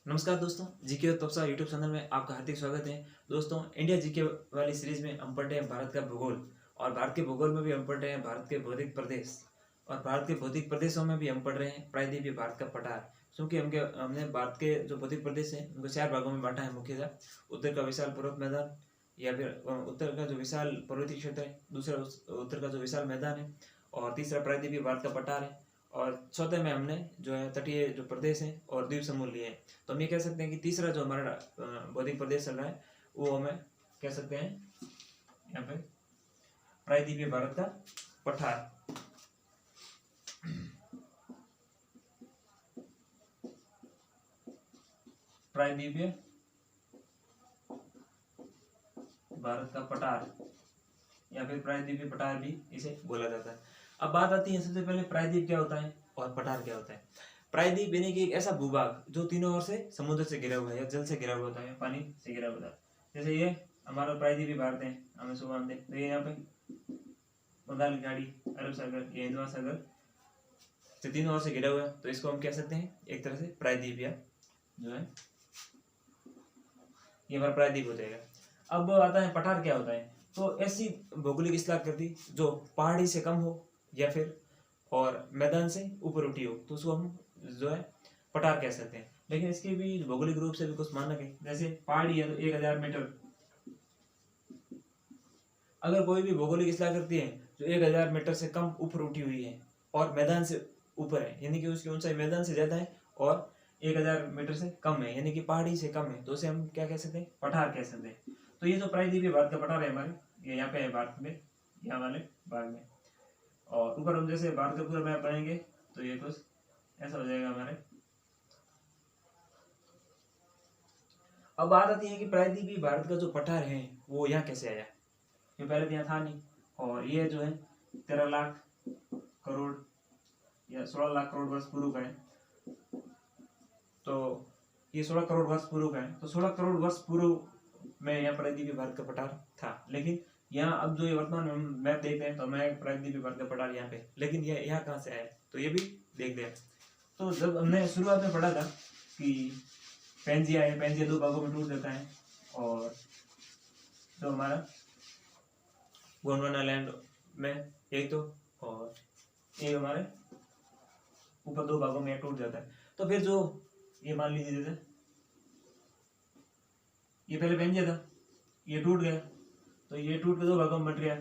नमस्कार दोस्तों, जीके और तोपसा यूट्यूब चैनल में आपका हार्दिक स्वागत है। दोस्तों, इंडिया जीके वाली सीरीज में हम पढ़ रहे हैं भारत का भूगोल। और भारत के भूगोल में भी हम पढ़ रहे हैं भारत के भौतिक प्रदेश। और भारत के भौतिक प्रदेशों में भी हम पढ़ रहे हैं प्रायद्वीपीय भारत का पठार। क्योंकि हमने भारत के जो भौतिक प्रदेश हैं उनको 4 भागों में बांटा है मुख्यतः। उत्तर का विशाल पर्वत मैदान, या फिर उत्तर का जो विशाल पर्वतीय क्षेत्र है, दूसरा उत्तर का जो विशाल मैदान है, और तीसरा प्रायद्वीपीय भारत का पठार है, और चौथे में हमने जो है तटीय जो प्रदेश हैं और द्वीप समूह लिए हैं। तो हम ये कह सकते हैं कि तीसरा जो हमारा बौद्धिक प्रदेश चल रहा है वो हमें कह सकते हैं यहाँ पे प्रायद्वीपीय भारत का पठार। प्रायद्वीपीय भारत का पठार या फिर प्रायद्वीपीय पठार भी इसे बोला जाता है। अब बात आती है सबसे पहले प्रायद्वीप क्या होता है और पठार क्या होता है। प्रायद्वीप यानी कि एक ऐसा भूभाग जो तीनों ओर से समुद्र से घिरा हुआ है या जल से घिरा हुआ होता है, पानी से घिरा हुआ होता है। जैसे ये हमारा प्रायद्वीपीय भारत है, हमें सुबह हम देखते हैं यहाँ पे बंगाल की खाड़ी, अरब सागर, ये हिंद महासागर से तीनों ओर से घिरा हुआ है, तो इसको हम कह सकते हैं एक तरह से प्रायद्वीपीय जो है ये हमारा प्रायद्वीप हो जाएगा। अब आता है पठार क्या होता है। तो ऐसी भौगोलिक स्थलाकृति जो पहाड़ी से कम हो या फिर और मैदान से ऊपर उठी हो, तो उसको हम जो है पठार कह सकते हैं। लेकिन इसके भी भौगोलिक रूप से भी कुछ मानक है। जैसे पहाड़ी है तो 1000 मीटर, अगर कोई भी भौगोलिक स्थलाकृति है जो 1000 मीटर से कम ऊपर उठी हुई है और मैदान से ऊपर है, यानी कि उसकी ऊंचाई मैदान से ज्यादा है और 1000 मीटर से कम है, यानी कि पहाड़ी से कम है, तो उसे हम क्या कह सकते हैं, पठार कह सकते हैं। तो ये जो प्रायद्वीपीय भारत का पठार है हमारे, ये यहाँ पे है भारत में, यहाँ वाले भाग में। और ऊपर हम जैसे भारत का पूरा मैप बनाएंगे तो ये कुछ ऐसा हो जाएगा हमारे। अब बात आती है कि प्रायद्वीपीय भारत का जो पठार है वो यहाँ कैसे आया। ये पहले तो यहाँ था नहीं, और ये जो है 13 लाख करोड़ या 16 लाख करोड़ वर्ष पूर्व का है। तो ये 16 करोड़ वर्ष पूर्व का है, तो 16 करोड़ वर्ष पूर्व में यहाँ प्रायद्वीपीय भारत का पठार था। लेकिन यहाँ अब जो ये वर्तमान में हम मैप देखते हैं तो मैं प्रायद्वीपीय भारत का पठार यहाँ पे, लेकिन ये यहाँ कहाँ से आया तो ये भी देखते हैं। तो जब हमने शुरुआत में पढ़ा था कि पेंजिया है, पेंजिया 2 भागों में टूट जाता है, और जो हमारा गोंडवाना लैंड में एक तो, और एक हमारे ऊपर 2 भागों में टूट जाता है। तो फिर जो ये मान लीजिए जैसे ये पहले पेंजिया था, ये टूट गया, तो ये टूट के 2 भागों में बट गया।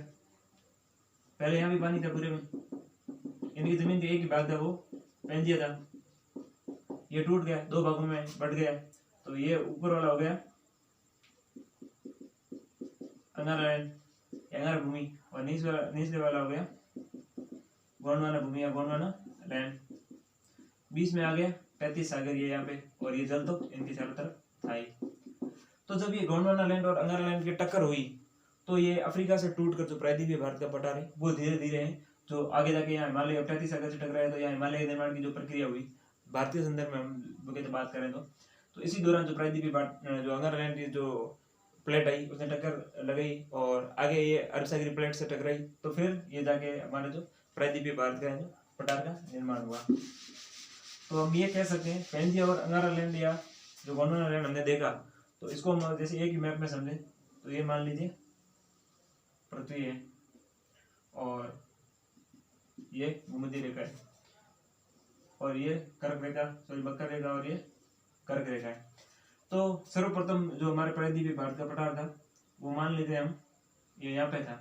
पहले यहाँ भी पानी था पूरे में, इनकी जमीन का एक ही भाग था, वो पेंजिया था, ये टूट गया 2 भागों में बट गया, तो ये ऊपर वाला हो गया अंगारा लैंड, अंगारा भूमि, और निचले वाला हो गया गोंडवाना भूमि या गोंडवाना लैंड। बीच में आ गया 35 सागर ये यहाँ पे, और ये जल तो इनके चारों तरफ था ही। तो जब ये गोंडवाना लैंड और अंगारा लैंड की टक्कर हुई तो ये अफ्रीका से टूटकर जो प्रायद्वीपीय भारत का पठार है वो धीरे धीरे है जो आगे जाके यहाँ हिमालय 35 सागर से टकराया, तो यहाँ हिमालय के निर्माण की जो प्रक्रिया हुई भारतीय संदर्भ में हम बात करें तो इसी दौरान जो प्रायद्वीपीय जो अंगारा लैंड की जो प्लेट आई उसने टक्कर लगाई और आगे ये अरब सागरीय प्लेट से टकराई, तो फिर ये जाके हमारे जो प्रायद्वीपीय भारत का जो पठार का निर्माण हुआ। तो हम ये कह सकते हैं पेंजिया और अंगारा लैंड या जो गोंडवाना लैंड हमने देखा, तो इसको हम जैसे एक ही मैप में समझे तो ये मान लीजिए पृथ्वी है और ये भूमध्य रेखा है, और ये कर्क रेखा, सॉरी मकर रेखा, और ये कर्क रेखा है। तो सर्वप्रथम जो हमारे प्रायद्वीपीय भारत का पठार था वो मान लेते हैं हम ये यहाँ पे था,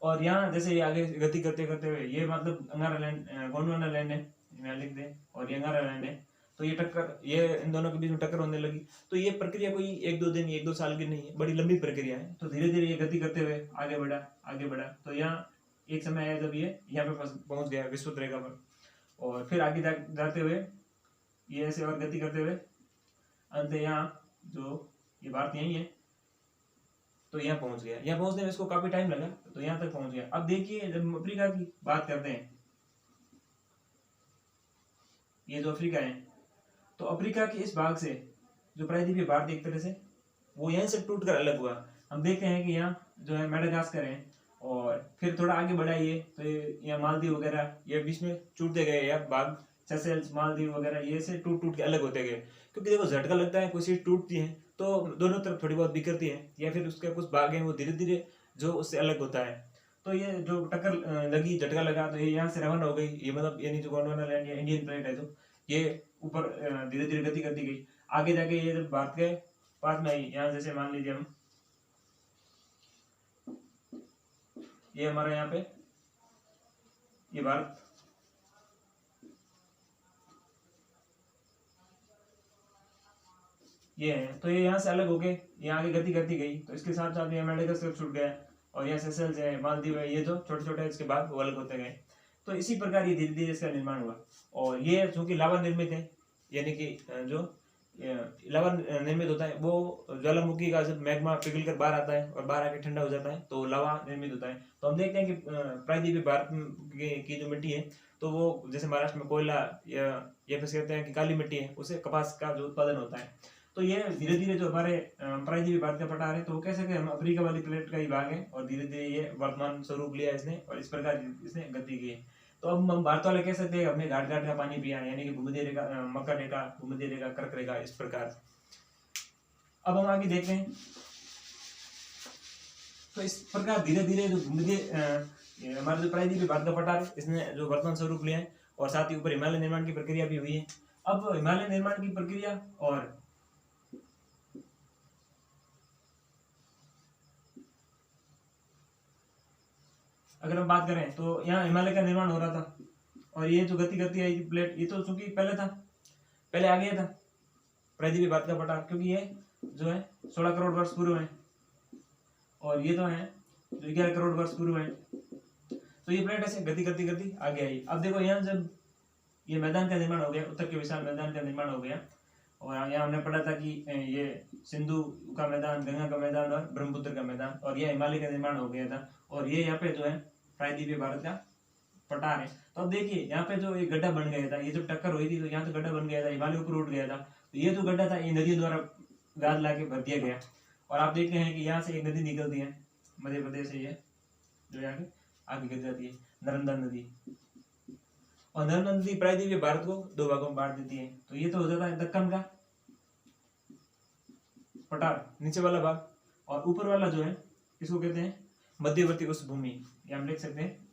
और यहाँ जैसे ये आगे गति करते करते हुए ये मतलब अंगारा लैंड, गोंडवाना लैंड है, यहाँ लिख दे, और ये अंगारा लैंड है। तो ये टक्कर, ये इन दोनों के बीच में टक्कर होने लगी। तो ये प्रक्रिया कोई 1-2 दिन 1-2 साल की नहीं है, बड़ी लंबी प्रक्रिया है। तो धीरे धीरे ये गति करते हुए आगे बढ़ा आगे बढ़ा, तो यहाँ एक समय आया जब ये यहाँ पे पहुंच गया विषुवत रेखा पर, और फिर आगे जाते हुए ये ऐसे और गति करते हुए अंत यहाँ जो ये भारत यही है, तो यहाँ पहुंच गया। यहाँ पहुंचने में इसको काफी टाइम लगा, तो यहाँ तक पहुंच गया। अब देखिए जब हम अफ्रीका की बात करते हैं, ये जो अफ्रीका है, तो अफ्रीका के इस भाग से जो प्रायद्वीपीय भारत एक तरह से वो यहीं से टूट कर अलग हुआ। हम देखते हैं कि यहाँ जो है मेडागास्कर है, और फिर थोड़ा आगे बढ़ा ये तो यहाँ मालदीव वगैरह ये बीच में टूटते गए या भाग सेशेल्स, मालदीव वगैरह ये से टूट टूट के अलग होते गए, क्योंकि देखो झटका लगता है, कोई चीज टूटती है तो दोनों तरफ थोड़ी बहुत बिखरती है, या फिर उसके कुछ भाग हैं वो धीरे धीरे जो उससे अलग होता है। तो ये जो टक्कर लगी, झटका लगा, तो ये यहाँ से रवाना हो गई, ये मतलब यानी जो गोंडवाना लैंड या इंडियन प्लेट है जो ये ऊपर धीरे धीरे गति करती गई, आगे जाके ये जब भारत के पास में आई, यहाँ जैसे मान लीजिए हम ये हमारा यहाँ पे ये भारत, ये है, तो ये यहाँ से अलग हो गए, ये आगे गति करती गई, तो इसके साथ साथ ये मेडागास्कर छूट गया, और यहाँ सेशेल्स है, मालदीव है, ये जो छोटे छोटे इसके बाद वो अलग होते गए। तो इसी प्रकार ये धीरे धीरे इसका निर्माण हुआ। और ये चूंकि लावा निर्मित है, यानी कि जो लावा निर्मित होता है वो ज्वालामुखी का जब मैग्मा पिघल कर बाहर आता है और बाहर आके ठंडा हो जाता है तो लावा निर्मित होता है। तो हम देखते हैं कि प्रायद्वीपीय भारत की जो मिट्टी है तो वो जैसे महाराष्ट्र में कोयला या फिर कहते हैं कि काली मिट्टी है, उससे कपास का जो उत्पादन होता है। तो ये धीरे धीरे जो हमारे प्रायद्वीपीय भारत का पठार है तो वो कह सकते हैं हम अफ्रीका वाली प्लेट का ही भाग है, और धीरे धीरे ये वर्तमान स्वरूप लिया इसने और इस प्रकार इसने गति की है। तो अब हम भारत वाले कह सकते हैं हमने घाट घाट का पानी पिया, यानी कि भूमध्य रेखा, मकर रेखा, भूमध्य रेखा, कर्क रेखा, इस प्रकार। अब हम आगे देखते हैं, तो इस प्रकार धीरे धीरे जो भूमध्य हमारे जो प्रायद्वीपीय भारत का पठार है इसने जो वर्तमान स्वरूप लिया है, और साथ ही ऊपर हिमालय निर्माण की प्रक्रिया भी हुई है। अब हिमालय निर्माण की प्रक्रिया और अगर हम बात करें तो यहाँ हिमालय का निर्माण हो रहा था, और ये जो गति करती है प्लेट, ये तो चूंकि पहले आ गया था प्रायद्वीपीय भारत का पठार, क्योंकि ये जो है 16 करोड़ वर्ष पूर्व है, और ये तो है जो 11 करोड़ वर्ष पूर्व है। तो ये प्लेट ऐसे गति करती करती आगे आई। अब देखो यहाँ जब ये मैदान का निर्माण हो गया, उत्तर के विशाल मैदान का निर्माण हो गया, और यहाँ हमने पढ़ा था कि ये सिंधु का मैदान, गंगा का मैदान और ब्रह्मपुत्र का मैदान, और यह हिमालय का निर्माण हो गया था, और ये यहाँ पे जो है प्रायद्वीपीय भारत का पठार है। तो अब देखिए यहाँ पे जो एक गड्ढा बन गया था, ये जब टक्कर हुई थी तो यहाँ तो गड्ढा बन गया था, हिमालय ऊपर उठ गया था, तो ये जो गड्ढा था ये नदियों द्वारा गाद ला के भर दिया गया। और आप देखते हैं कि यहाँ से एक नदी निकलती है मध्य प्रदेश से, ये जो यहाँ आगे गिर जाती है, नर्मदा नदी, और नर्मदा नदी प्रायद्वीपीय भारत को 2 भागों में बांट देती है। तो ये तो हो जाता है दक्कन का पठार, नीचे वाला भाग, और ऊपर वाला जो है इसको कहते हैं मध्यवर्ती उच्च भूमि, ये हम लिख सकते हैं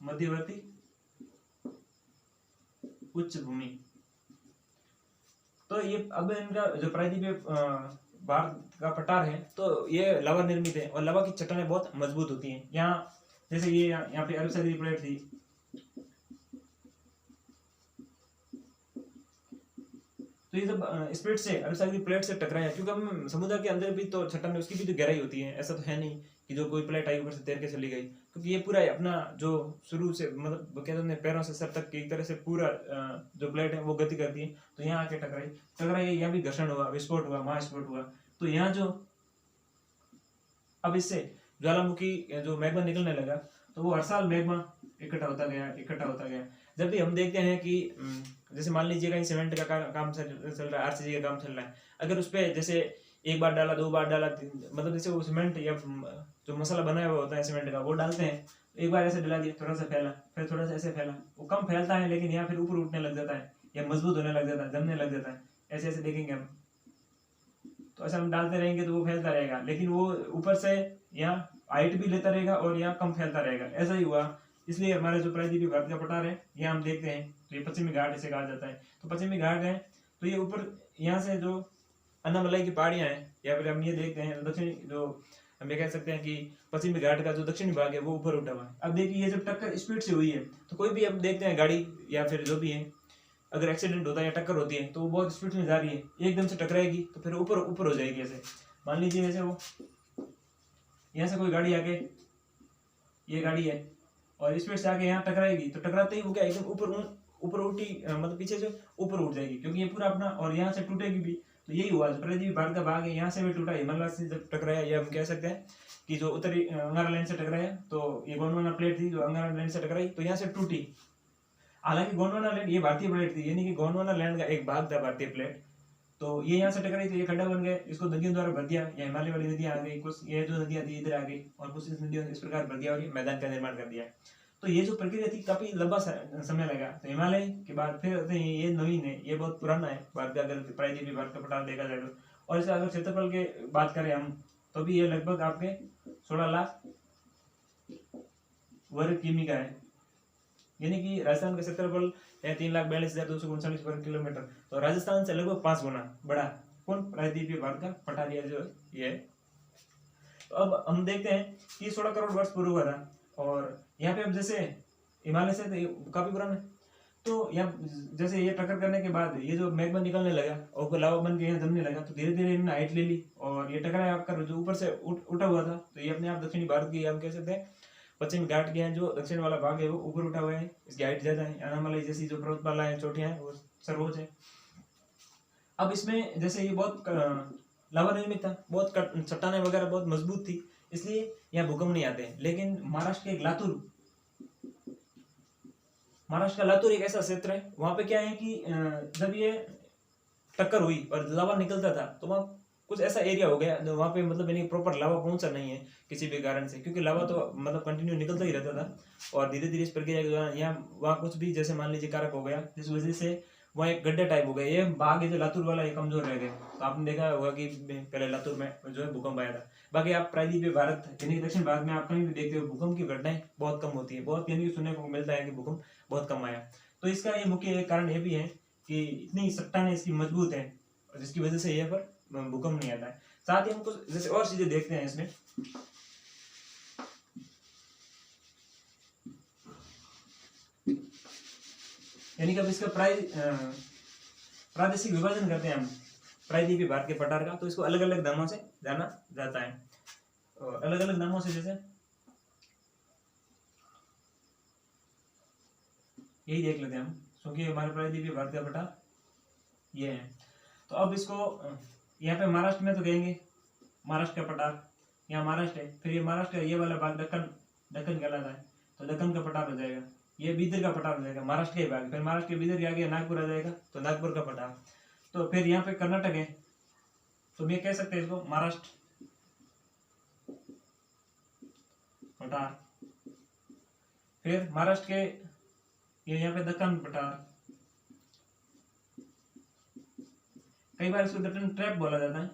मध्यवर्ती उच्च भूमि। तो ये अब इनका जो प्रायद्वीपीय भारत का पठार है तो ये लावा निर्मित है, और लावा की चट्टानें बहुत मजबूत होती हैं। यहाँ जैसे ये यहाँ पे अरब सागरीय प्लेट थी, तो ये जब स्प्लिट से अरब सागरीय प्लेट से टकराया, क्योंकि हम समुद्र के अंदर भी तो चट्टान उसकी भी तो गहराई होती है, ऐसा तो है नहीं कि जो कोई प्लेट आई ऊपर से तैर के चली गई, क्योंकि ये पूरा अपना जो शुरू से मतलब कहते हैं पैरों से सर तक एक तरह से पूरा जो प्लेट है वो गति करती है। तो यहाँ आके टकराई, यहाँ भी घर्षण हुआ, विस्फोट हुआ, महास्फोट हुआ। तो यहाँ जो अब इससे ज्वालामुखी जो मैग्मा निकलने लगा, तो वो हर साल मैग्मा इकट्ठा होता गया। जब भी हम देखते हैं कि जैसे मान लीजिए कहीं सीमेंट का काम चल रहा है, आरसीसी का काम चल रहा है, अगर उस पर जैसे एक बार डाला, 2 बार डाला, मतलब जैसे वो सीमेंट या जो मसाला बनाया हुआ होता है सीमेंट का वो डालते हैं, एक बार ऐसे डला दिया, थोड़ा सा फैला, फिर थोड़ा सा ऐसे फैला, वो कम फैलता है लेकिन यहाँ फिर ऊपर उठने लग जाता है या मजबूत होने लग जाता है, जमने लग जाता है। ऐसे ऐसे देखेंगे हम, तो ऐसा हम डालते रहेंगे तो वो फैलता रहेगा, लेकिन वो ऊपर से यहाँ हाइट भी लेता रहेगा और यहाँ कम फैलता रहेगा। ऐसा ही हुआ, इसलिए हमारे जो प्रायद्वीपीय भारत का पठार है यहाँ हम देखते हैं तो ये पश्चिमी घाट इसे कहा जाता है। तो पश्चिमी घाट है तो ये ऊपर यहाँ से जो अन्नामलाई की पहाड़ियाँ हैं, या फिर हम ये देखते हैं दक्षिणी जो हम ये कह सकते हैं कि पश्चिमी घाट का जो दक्षिणी भाग है वो ऊपर उठा हुआ है। अब देखिए ये जब टक्कर स्पीड से हुई है तो कोई भी हम देखते हैं गाड़ी या फिर जो भी है, अगर एक्सीडेंट होता है या टक्कर होती है तो वो बहुत स्पीड में जा रही है, एकदम से टकराएगी तो फिर ऊपर हो जाएगी। ऐसे मान लीजिए जैसे वो यहाँ से कोई गाड़ी आके, ये गाड़ी है और स्पीड से आके यहाँ टकराएगी तो टकराते ही वो क्या एकदम ऊपर उठी, मतलब पीछे से ऊपर उठ जाएगी क्योंकि ये पूरा अपना, और यहाँ से टूटेगी भी। तो यही हुआ, प्रायद्वीपीय भारत का भाग है यहाँ से भी टूटा, हिमालय से जब टकराया, या हम कह सकते हैं कि जो उत्तरी अंगारा लैंड से टकराया, तो ये गोंडवाना प्लेट थी जो अंगारा लैंड से टकराई तो यहाँ से टूटी। हालांकि गोंडवाना लैंड ये भारतीय प्लेट थी, यानी कि गोंडवाना लैंड का एक भाग था भारतीय प्लेट, तो ये यहाँ से टकराई तो ये खड्डा बन गया, इसको नदियों द्वारा भर दिया, या हिमालय वाली नदियाँ आ गई, कुछ ये जो नदियाँ थी इधर आ गई और कुछ इस नदियों इस प्रकार भर दिया और ये मैदान का निर्माण कर दिया। तो ये जो प्रक्रिया थी काफी लंबा समय लगा। तो हिमालय के बाद फिर ये नवीन है, ये बहुत पुराना है भारत का, अगर प्रायद्वीपीय भारत का पठार देखा जाए तो। और इसका अगर क्षेत्रफल के बात करें हम, तो भी ये लगभग आपके 16 लाख वर्ग किमी का है, यानी कि राजस्थान का क्षेत्रफल है 3,42,239 वर्ग किलोमीटर। तो राजस्थान से लगभग 5 गुना बड़ा कौन, प्रायद्वीपीय भारत का पठार जो ये है। तो अब हम देखते हैं कि 16 करोड़ वर्ष पूर्व हुआ था, और यहाँ पे अब जैसे हिमालय से तो काफी पुराना है, तो यहाँ जैसे ये टक्कर करने के बाद ये जो मैग्मा निकलने लगा और लावा बन के यहाँ जमने लगा, तो धीरे धीरे इन्होंने हाइट ले ली, और ये टकराया आकर जो ऊपर से उठा हुआ था, तो ये अपने आप दक्षिणी भारत की हम कह सकते हैं पश्चिमी घाट के हैं, जो दक्षिण वाला भाग है वो ऊपर उठा हुआ है, इसकी हाइट ज्यादा है। अनामलाई जैसी जो पर्वतमाला है, चोटियां हैं, वो सर्वोच्च है। अब इसमें जैसे ये बहुत लावा निर्मित था, बहुत चट्टाने वगैरह बहुत मजबूत थी, इसलिए यहाँ भूकंप नहीं आते हैं। लेकिन महाराष्ट्र के लातूर, महाराष्ट्र का लातूर एक ऐसा क्षेत्र है, वहां पे क्या है कि जब ये टक्कर हुई और लावा निकलता था, तो वहाँ कुछ ऐसा एरिया हो गया जो वहाँ पे मतलब यानी प्रॉपर लावा पहुंचा नहीं है किसी भी कारण से, क्योंकि लावा तो मतलब कंटिन्यू निकलता ही रहता था, और धीरे धीरे इस प्रक्रिया के दौरान यहाँ वहाँ कुछ भी जैसे मान लीजिए कारक हो गया, जिस वजह से वहाँ एक गड्ढा टाइप हो गया, ये भाग है जो लातूर वाला ये कमजोर रह गया। तो आपने देखा होगा कि पहले लातूर में जो है भूकंप आया था। बाकी आप प्रायद्वीपीय भारत यानी कि दक्षिण भारत में आप कहीं भी देखते हो भूकंप की घटनाएं बहुत कम होती है, बहुत यानी कि सुनने को मिलता है कि भूकंप बहुत कम आया। तो इसका ये मुख्य कारण ये भी है कि इतनी चट्टानें इसकी मजबूत है, जिसकी वजह से यहाँ पर भूकंप नहीं आता है। साथ ही हम कुछ जैसे और चीजें देखते हैं इसमें, यानी कि अब इसका प्रादेशिक विभाजन करते हैं हम प्रायद्वीपीय भारत के पठार का, तो इसको अलग अलग नामों से जाना जाता है, और अलग अलग नामों से जैसे यही देख लेते हैं हम, क्योंकि हमारे प्रायद्वीपीय भारत का पठार ये है। तो अब इसको यहाँ पे महाराष्ट्र में तो कहेंगे महाराष्ट्र का पठार, यहाँ महाराष्ट्र है, फिर ये महाराष्ट्र का ये वाला भाग दक्कन, दक्कन कहलाता है, तो दक्कन का पठार हो जाएगा। ये बीदर का पठार हो जाएगा, महाराष्ट्र के भाग, फिर महाराष्ट्र के बीदर के आगे नागपुर आ जाएगा, तो नागपुर का पठार। तो फिर यहाँ पे कर्नाटक है, तो मैं कह सकते हैं इसको महाराष्ट्र पठार। फिर महाराष्ट्र के ये यहाँ पे दक्कन पठार, कई बार इसको दक्कन ट्रैप बोला जाता है।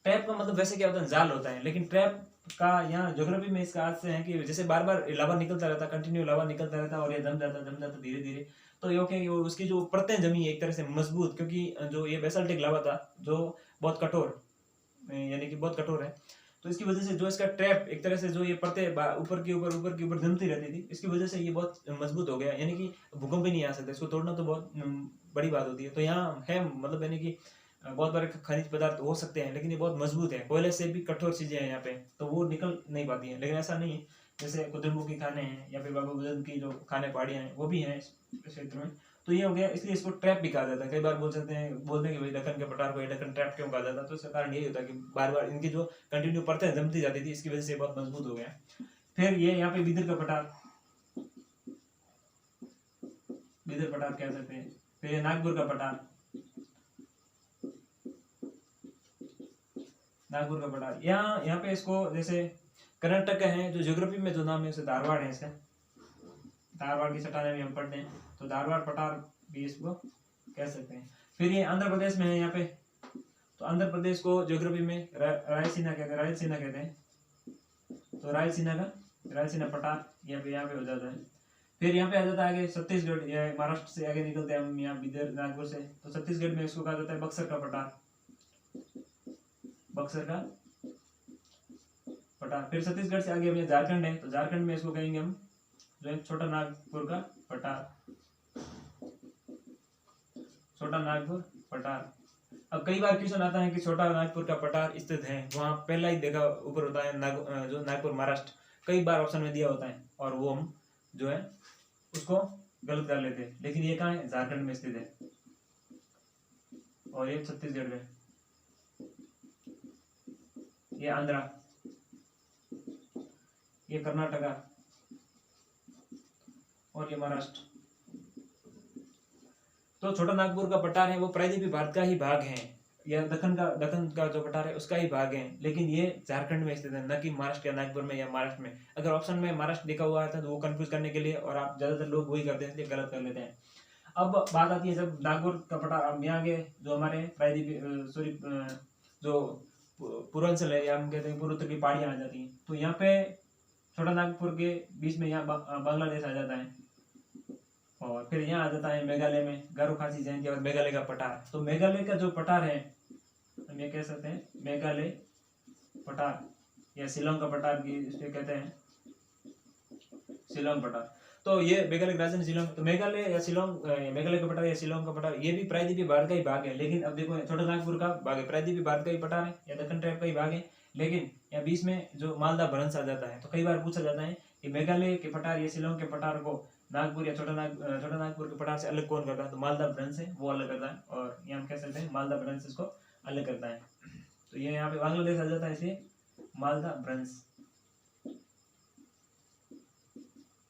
ट्रैप का मतलब वैसे क्या होता है, जाल होता है, लेकिन ट्रैप का यहाँ ज्योग्राफी में इसका अर्थ है कि जैसे बार बार लावा निकलता रहता, कंटिन्यू लावा निकलता रहता, और ये जम जाता धीरे धीरे, तो ये ओके उसकी जो परतें जमी एक तरह से मजबूत, क्योंकि जो ये बेसाल्टिक लावा था जो बहुत कठोर, यानी कि बहुत कठोर है, तो इसकी वजह से जो इसका ट्रैप एक तरह से जो ये परतें ऊपर के ऊपर जमती रहती थी, इसकी वजह से ये बहुत मजबूत हो गया, यानी कि भूकंप भी नहीं आ सकता, इसको तोड़ना तो बहुत बड़ी बात होती है। तो यहाँ है मतलब यानी कि बहुत बड़े खनिज पदार्थ हो सकते हैं, लेकिन ये बहुत मजबूत है, कोयले से भी कठोर चीजें हैं यहाँ पे, तो वो निकल नहीं पाती हैं। लेकिन ऐसा नहीं है, जैसे कुतुबमुखी खाने हैं या फिर बाबा बुजुर्ग की जो खाने पहाड़ियाँ हैं वो भी हैं इस क्षेत्र में, तो ये हो गया, इसलिए इसको ट्रैप भी कहा जाता है। कई बार बोलते हैं कि भाई दक्कन के पठार को दक्कन ट्रैप क्यों कहा जाता है, तो इसका कारण यही होता है कि बार बार इनकी जो कंटिन्यू परतें जमती जाती थी, इसकी वजह से बहुत मजबूत हो गया। फिर ये यहाँ पे बिदर का पठार, बिदर पठार कह सकते हैं। फिर नागपुर का पठार, नागपुर का पठार, यहाँ पे इसको जैसे कर्नाटक है, जो ज्योग्राफी में जो नाम है उसे धारवाड़ है, इसका धारवाड़ की चट्टानें भी हम पढ़ते हैं, तो धारवाड़ पठार भी इसको कह सकते हैं। फिर ये आंध्र प्रदेश में है यहाँ पे, तो आंध्र प्रदेश को ज्योग्राफी में रायलसीना कहते हैं, तो रायलसीना पठार यहाँ पे हो जाता है। फिर यहाँ पे आ जाता है आगे छत्तीसगढ़, या महाराष्ट्र से आगे निकलते हैं हम यहाँ बिदर नागपुर से, तो छत्तीसगढ़ में इसको कहा जाता है बक्सर का पठार, बक्सर का पठार। फिर छत्तीसगढ़ से आगे झारखंड है, तो झारखंड में इसको कहेंगे हम जो है छोटा नागपुर का पठार, छोटा नागपुर पठार। अब कई बार क्वेश्चन आता है कि छोटा नागपुर का पठार स्थित है, वहां पहला ही देखा ऊपर होता है जो नागपुर महाराष्ट्र, कई बार ऑप्शन में दिया होता है, और वो हम जो है उसको गलत कर लेते हैं, लेकिन ये कहाँ है, झारखंड में स्थित है, और ये छत्तीसगढ़ में, ये आंध्रा, ये कर्नाटका, और ये महाराष्ट्र। तो छोटा नागपुर का पठार है वो प्रायद्वीपीय भारत का ही भाग है, या दक्कन का जो पठार है उसका ही भाग है, लेकिन ये झारखंड में स्थित है, न कि महाराष्ट्र या नागपुर में या महाराष्ट्र में। अगर ऑप्शन में महाराष्ट्र लिखा हुआ था तो वो कंफ्यूज करने के लिए, और आप ज्यादातर लोग वही करते हैं इसलिए गलत कर लेते हैं। अब बात आती है जब नागपुर का पठार, अब यहाँ के जो हमारे प्रायद्वीपीय सॉरी जो पूर्वांचल है, या हम कहते हैं पूर्वोत्तर की पहाड़ियाँ आ जाती हैं, तो यहाँ पे छोटा नागपुर के बीच में यहाँ बांग्लादेश आ जाता है, और फिर यहाँ आ जाता है मेघालय में गारो खासी जयंती और मेघालय का पठार। तो मेघालय का जो पठार है हम ये कह सकते हैं मेघालय पठार या शिलोंग का पठार की इसमें कहते हैं शिलोंग पठार। तो ये मेघालय की राजधानी शिलोंग, तो मेघालय या शिलोंग, मेघालय का पठार या शिलोंग का पठार ये भी प्रायद्वीपीय भारत का ही भाग है। लेकिन अब देखो छोटा नागपुर का भाग है, प्रायद्वीपीय भारत का ही पठार है या दक्कन टाइप का ही भाग है, लेकिन यहाँ बीच में जो मालदा भ्रंश आ जाता है। तो कई बार पूछा जाता है कि मेघालय के पठार या शिलोंग के पठार को नागपुर या छोटा नागपुर के पठार से अलग कौन करता है, तो मालदा भ्रंश है वो अलग करता है, और यहाँ हम कह सकते हैं मालदा भ्रंश इसको अलग करता है। तो ये यहाँ पे बांग्लादेश आ जाता है इसलिए मालदा भ्रंश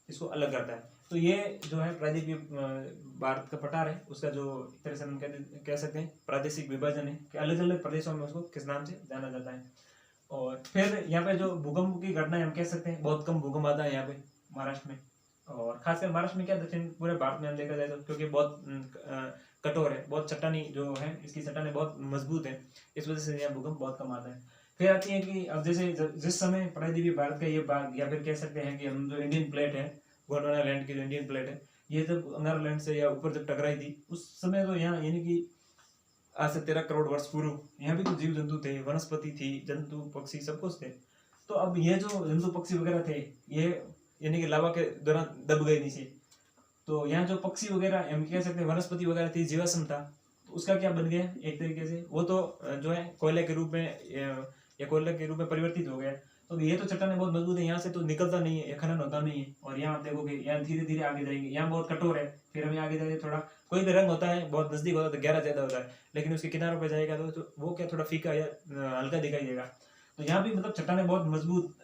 इसको अलग करता है। तो ये जो है प्रायद्वीपीय भारत का पठार है, उसका जो एक तरह से हम कह सकते हैं प्रादेशिक विभाजन है कि अलग अलग प्रदेशों में उसको किस नाम से जाना जाता है। और फिर यहाँ पे जो भूकंप की घटना है हम कह सकते हैं बहुत कम भूकंप आता है यहाँ पे महाराष्ट्र में, और खासकर महाराष्ट्र में क्या दक्षिण पूरे भारत में हम देखा जाए तो, क्योंकि बहुत कठोर है, बहुत चट्टानी जो है इसकी चट्टानें बहुत मजबूत है, इस वजह से यहाँ भूकंप बहुत कम आता है। फिर आती है कि अब जैसे जिस समय प्रायद्वीपीय भारत का ये भाग, या फिर कह सकते हैं कि हम जो इंडियन प्लेट है, गोंडवाना लैंड की जो इंडियन प्लेट है, ये जब अंगारा लैंड से या ऊपर जब टकराई थी उस समय तो यहाँ यानी कि आज से 13 करोड़ वर्ष पूर्व यहाँ भी तो जीव जंतु थे, वनस्पति थी, जंतु पक्षी सब कुछ थे। तो अब ये जो जंतु पक्षी वगैरह थे ये यानी कि लावा के दौरान दब गए नीचे, तो यहाँ जो पक्षी वगैरह हम कह सकते हैं वनस्पति वगैरह थी, जीवाश्म था, तो उसका क्या बन गया एक तरीके से, वो तो जो है कोयले के रूप में या कोयले के रूप में परिवर्तित हो गया। तो ये तो चट्टानें बहुत मजबूत है, यहाँ से तो निकलता नहीं है, खनन होता नहीं है, और यहाँ आप देखोगे यहाँ धीरे धीरे आगे जाएंगे, यहाँ बहुत कठोर है, फिर हमें आगे जाएंगे थोड़ा कोई भी रंग होता है बहुत नजदीक होता है तो गहरा ज्यादा होता है, लेकिन उसके किनारों पर जाएगा तो वो क्या थोड़ा फीका या हल्का दिखाई देगा। तो यहाँ भी मतलब चट्टानें बहुत मजबूत,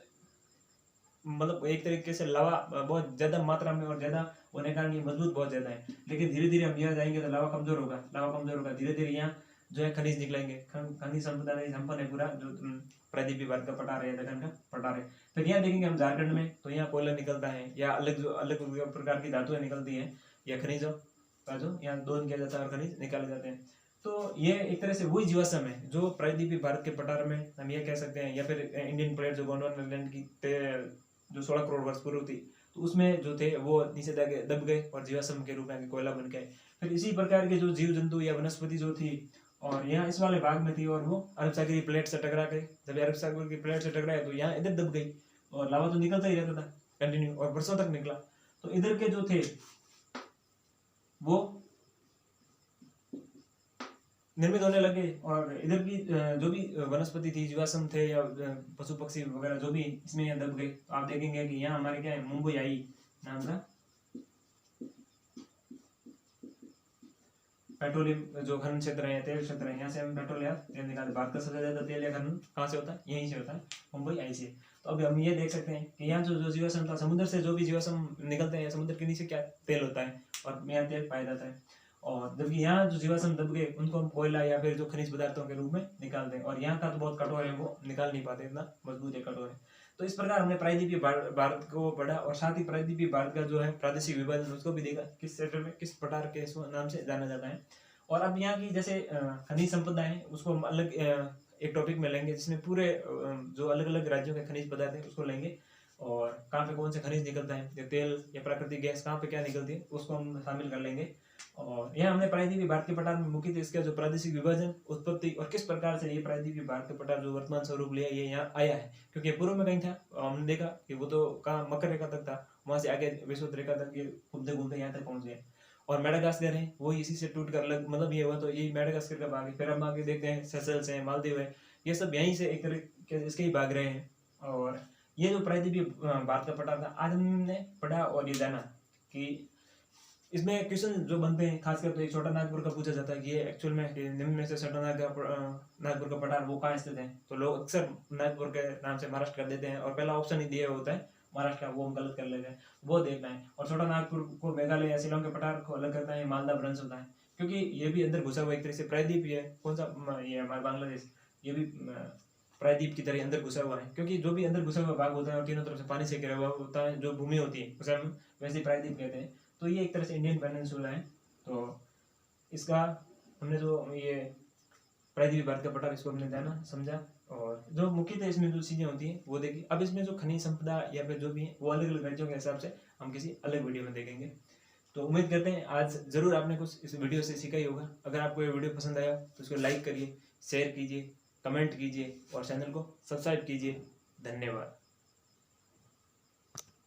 मतलब एक तरीके से लावा बहुत ज्यादा मात्रा में और ज्यादा होने के कारण ये मजबूत बहुत ज्यादा है। लेकिन धीरे धीरे हम यहाँ जाएंगे तो लावा कमजोर होगा, धीरे धीरे यहाँ जो है खनिज निकलेंगे, खनिज संपदा संपन्न है पूरा जो प्रायद्वीपीय भारत का पठार है, दक्कन का पठार है। फिर यहाँ देखेंगे हम झारखंड में, तो यहाँ कोयला निकलता है या अलग प्रकार की धातुएं निकलती है या खनिजों का जो यहाँ दोहन किया जाता है और खनिज निकाले जाते हैं। तो ये एक तरह से वही जीवाश्म है जो प्रायद्वीपीय भारत के पठार में हम ये कह सकते हैं, या फिर इंडियन प्लेट जो गोंडवाना लैंड की जो 16 करोड़ वर्ष पूर्व थी, तो उसमें जो थे वो नीचे दब गए और जीवाश्म के रूप में कोयला बन गए। फिर इसी प्रकार के जो जीव जंतु या वनस्पति जो थी और यहाँ इस वाले भाग में थी, और वो अरब सागर की प्लेट से टकरा गए, जब अरब सागर की प्लेट से टकराए तो यहाँ इधर दब गई, और लावा तो निकलता ही रहता था कंटिन्यू और वर्षों तक निकला। तो इधर के जो थे वो निर्मित होने लगे, और इधर की जो भी वनस्पति थी, जीवाश्म थे या पशु पक्षी वगैरह जो भी इसमें यहाँ दब गए। तो आप देखेंगे कि यहाँ हमारे क्या है, मुंबई आई नाम का पेट्रोलियम जो खनन क्षेत्र है, तेल क्षेत्र है, यहाँ से हम पेट्रोल या तेल निकालते। भारत का सबसे ज्यादा तेल या खनन कहाँ से होता है, यहीं से होता है, मुंबई आई से। तो अभी हम ये देख सकते हैं कि यहाँ जो जीवाश्म था, समुद्र से जो भी जीवाश्म निकलते हैं, समुद्र के नीचे क्या तेल होता है और यहाँ तेल पाया जाता है, और जबकि यहाँ जो जीवाश्म दब गए उनको हम कोयला या फिर जो खनिज पदार्थों के रूप में निकालते हैं, और यहाँ का तो बहुत कठोर है, वो निकाल नहीं पाते, इतना मजबूत है, कठोर है। तो इस प्रकार हमने प्रायद्वीपीय भारत को पढ़ा, और साथ ही प्रायद्वीपीय भारत का जो है प्रादेशिक विभाजन उसको भी देखा, किस क्षेत्र में किस प्रकार के नाम से जाना जाता है। और अब यहाँ की जैसे खनिज संपदा है उसको हम अलग एक टॉपिक में लेंगे, जिसमें पूरे जो अलग अलग राज्यों के खनिज पदार्थ है उसको लेंगे, और कहाँ पे कौन से खनिज निकलता है, या तेल या प्राकृतिक गैस कहाँ पे क्या निकलती है उसको हम शामिल कर लेंगे। और यहाँ हमने प्रायद्वीपीय भारत के पठार में मुख्यतः इसका जो प्रादेशिक विभाजन, उत्पत्ति और किस प्रकार से ये प्रायद्वीपीय भारत के पठार जो वर्तमान स्वरूप लिया ये यहाँ आया है, क्योंकि पूर्व में कहीं था, हमने देखा कि वो तो कहाँ मकर रेखा तक था, वहां से आगे विषुवत रेखा तक ये घूमते घूमते यहाँ तक पहुंच गए। और मेडागास्कर है वो इसी से टूट कर अलग, मतलब ये हुआ तो ये मेडागास्कर का भाग है। फिर हम आगे देखते हैं सेशल्स है, मालदीव है, ये सब यहीं से एक तरह के इसके ही भाग रहे हैं। और ये जो प्रायद्वीपीय भारत का पठार था आज हमने पढ़ा और ये जाना कि इसमें क्वेश्चन जो बनते हैं खासकर तो एक छोटा नागपुर का पूछा जाता है कि ये एक्चुअल में निम्न में से छोटा नागपुर का पठार वो कहाँ स्थित है, तो लोग अक्सर नागपुर के नाम से महाराष्ट्र कर देते हैं, और पहला ऑप्शन ही दिया होता है महाराष्ट्र का, वो हम गलत कर लेते हैं, वो देखना है। और छोटा नागपुर को मेघालय या शिलोंग के पठार को अलग करता है मालदा भ्रंश होता है, क्योंकि ये भी अंदर घुसा हुआ एक तरह से प्रायद्वीप ही है। कौन सा ये हमारा बांग्लादेश, ये भी प्रायद्वीप की तरह अंदर घुसा हुआ है, क्योंकि जो भी अंदर घुसा हुआ भाग होता है और तीनों तरफ से पानी से घिरा हुआ होता है, जो भूमि होती है उसे हम वैसे प्रायद्वीप कहते हैं। तो ये एक तरह से इंडियन पेनिनसुला है। तो इसका हमने जो ये प्रायद्वीप भारत का पठार, इसको हमने जाना समझा, और जो मुख्यतः इसमें जो चीज़ें होती हैं वो देखी। अब इसमें जो खनिज संपदा या फिर जो भी है वो अलग अलग राज्यों के हिसाब से हम किसी अलग वीडियो में देखेंगे। तो उम्मीद करते हैं आज ज़रूर आपने कुछ इस वीडियो से सीखा ही होगा। अगर आपको ये वीडियो पसंद आया तो इसको लाइक करिए, शेयर कीजिए, कमेंट कीजिए और चैनल को सब्सक्राइब कीजिए। धन्यवाद।